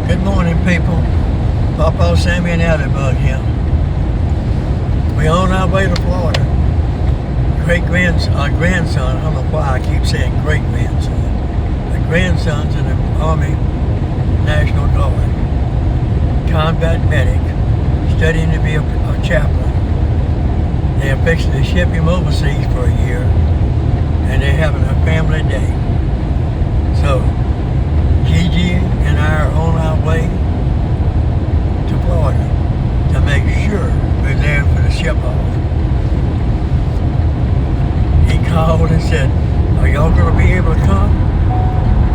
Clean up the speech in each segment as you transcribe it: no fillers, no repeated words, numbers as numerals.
Good morning, people. Papa, Sammy, and Allybug here. We're on our way to Florida. Our grandson, I don't know why I keep saying great-grandson. The grandson's in the Army National Guard, combat medic, studying to be a chaplain. They're fixing to ship him overseas for a year, and they're having a family day. So, Gigi and I are on our way to Florida to make sure we're there for the ship off. He called and said, "Are y'all going to be able to come?"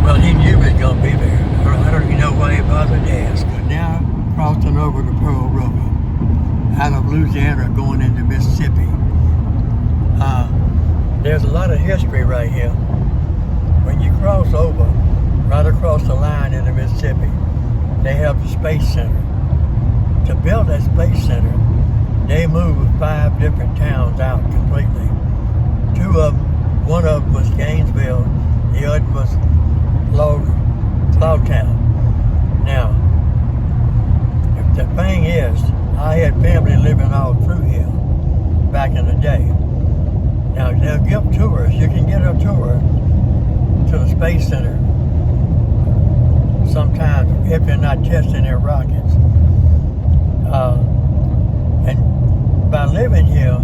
Well, he knew we was going to be there. I don't even know why he bothered to ask. We're now crossing over the Pearl River out of Louisiana going into Mississippi. There's a lot of history right here. When you cross over, right across the line into Mississippi, they have the Space Center. To build that Space Center, they moved 5 different towns out completely. One of them was Gainesville, the other was Logtown. Now, the thing is, I had family living all through here back in the day. Now, they'll give tours. You can get a tour to the Space Center sometimes if they're not testing their rockets. And by living here,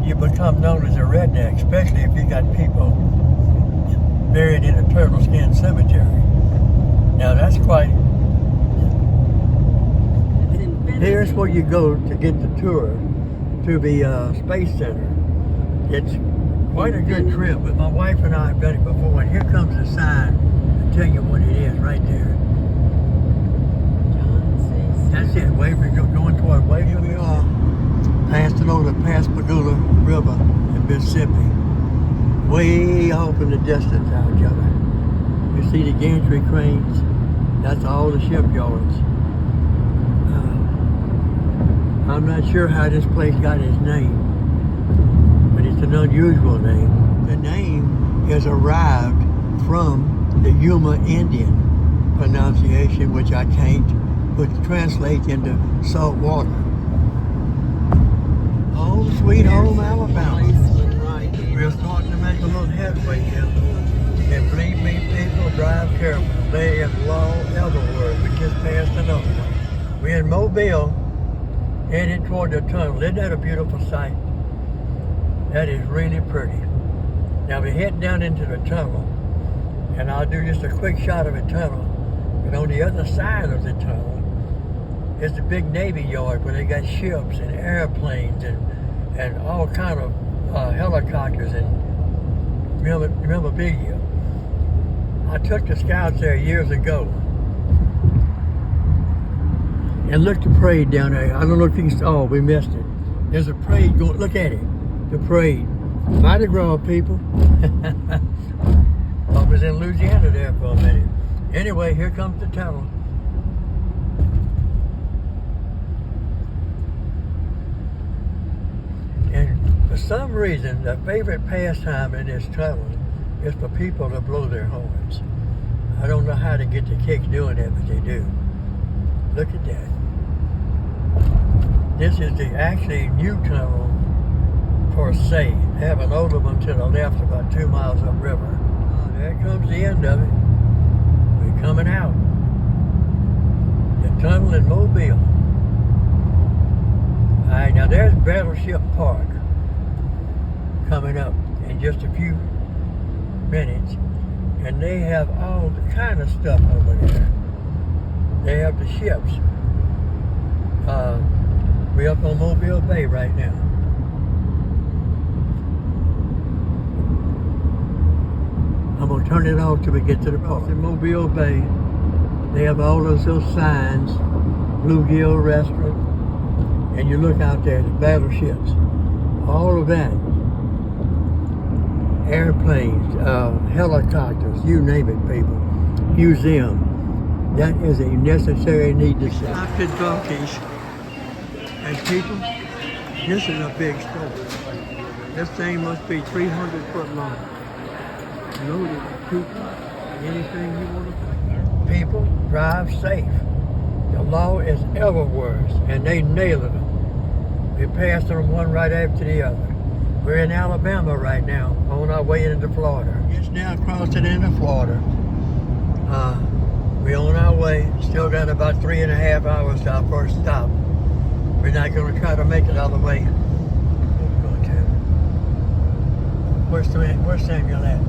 you become known as a redneck, especially if you got people buried in a turtle skin cemetery. Now that's quite... Here's where you go to get the tour to the Space Center. It's quite a good trip, but my wife and I have done it before, and here comes the sign to tell you what it is right there. That's it, going toward Waverly. Here we are, passing over the Pascagoula River in Mississippi. Way off in the distance out yonder. You see the gantry cranes? That's all the shipyards. I'm not sure how this place got its name, but it's an unusual name. The name is arrived from the Yuma Indian pronunciation, which I can't, which translates into salt water. Home sweet home Alabama. We're starting to make a little headway here. And believe me, people, drive careful. They have law everywhere. We just passed another one. We're in Mobile, headed toward the tunnel. Isn't that a beautiful sight? That is really pretty. Now we're heading down into the tunnel, and I'll do just a quick shot of the tunnel. And on the other side of the tunnel is the big Navy yard where they got ships and airplanes and all kind of helicopters and memorabilia. I took the scouts there years ago and look the parade down there. I don't know if you can, oh, we missed it. There's a parade going, look at it, the parade. Mardi Gras people. I was in Louisiana there for a minute. Anyway, here comes the tunnel. And for some reason, the favorite pastime in this tunnel is for people to blow their horns. I don't know how to get the kicks doing that, but they do. Look at that. This is the actually new tunnel per se. They have an older one to the left about 2 miles upriver. There comes the end of it. We're coming out. The tunnel in Mobile. All right, now there's Battleship Park coming up in just a few minutes, and they have all the kind of stuff over there. They have the ships. We're up on Mobile Bay right now. I'm gonna turn it off till we get to the park. In Mobile Bay, they have all those little signs, Bluegill Restaurant, and you look out there, the battleships, all of that. Airplanes, helicopters, you name it, people. Museum. That is a necessary need to see. After donkeys, and people, this is a big store. This thing must be 300 foot long. Loaded with people, anything you want to find. People, drive safe. The law is ever worse, and they nailing them. We're passing them one right after the other. We're in Alabama right now, on our way into Florida. Just now crossing into Florida. We're on our way. Still got about 3.5 hours to our first stop. We're not going to try to make it all the way. Where's Samuel at?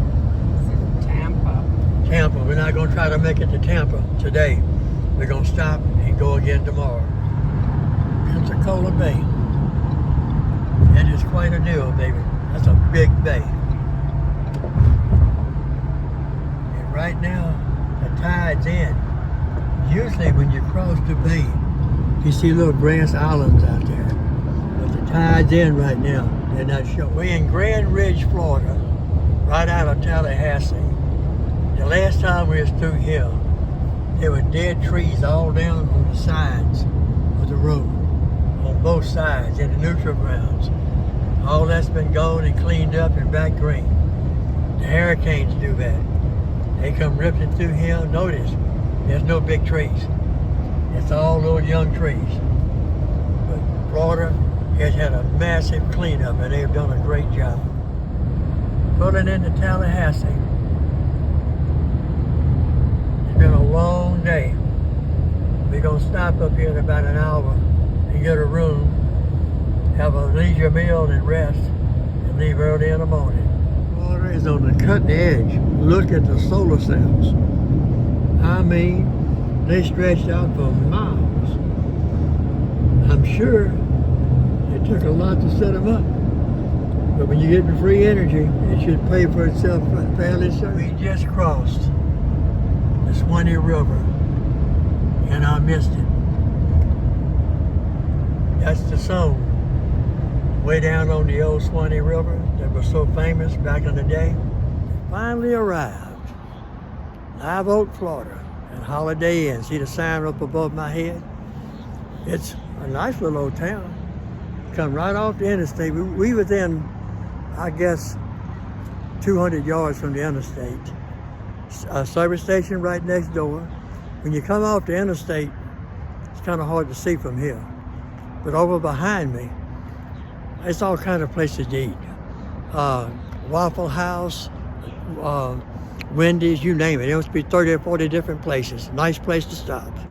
Tampa. Tampa. We're not going to try to make it to Tampa today. We're going to stop and go again tomorrow. Pensacola Bay. That is quite a deal, baby. That's a big bay. And right now, the tide's in. Usually when you cross the bay, you see little grass islands out there. But the tide's in right now. They're not showing. We're in Grand Ridge, Florida, right out of Tallahassee. The last time we was through here, there were dead trees all down on the sides of the road, on both sides, in the neutral grounds. All that's been gone and cleaned up and back green. The hurricanes do that. They come ripping through here. Notice, there's no big trees. It's all little young trees. But Florida has had a massive cleanup, and they've done a great job. Pulling into Tallahassee. It's been a long day. We're going to stop up here in about an hour and get a room, have a leisure meal and rest, and leave early in the morning. Florida is on the cutting edge. Look at the solar cells. I mean, they stretched out for miles. I'm sure it took a lot to set them up. But when you get the free energy, it should pay for itself fairly soon. We just crossed the Swanee River, and I missed it. That's the song way down on the old Swanee River that was so famous back in the day. Finally arrived, Live Oak, Florida, and Holiday Inn. See the sign up above my head? It's a nice little old town. Come right off the interstate. We within, I guess, 200 yards from the interstate. A service station right next door. When you come off the interstate, it's kind of hard to see from here. But over behind me, it's all kind of places to eat. Waffle House, Wendy's, you name it. There must be 30 or 40 different places. Nice place to stop.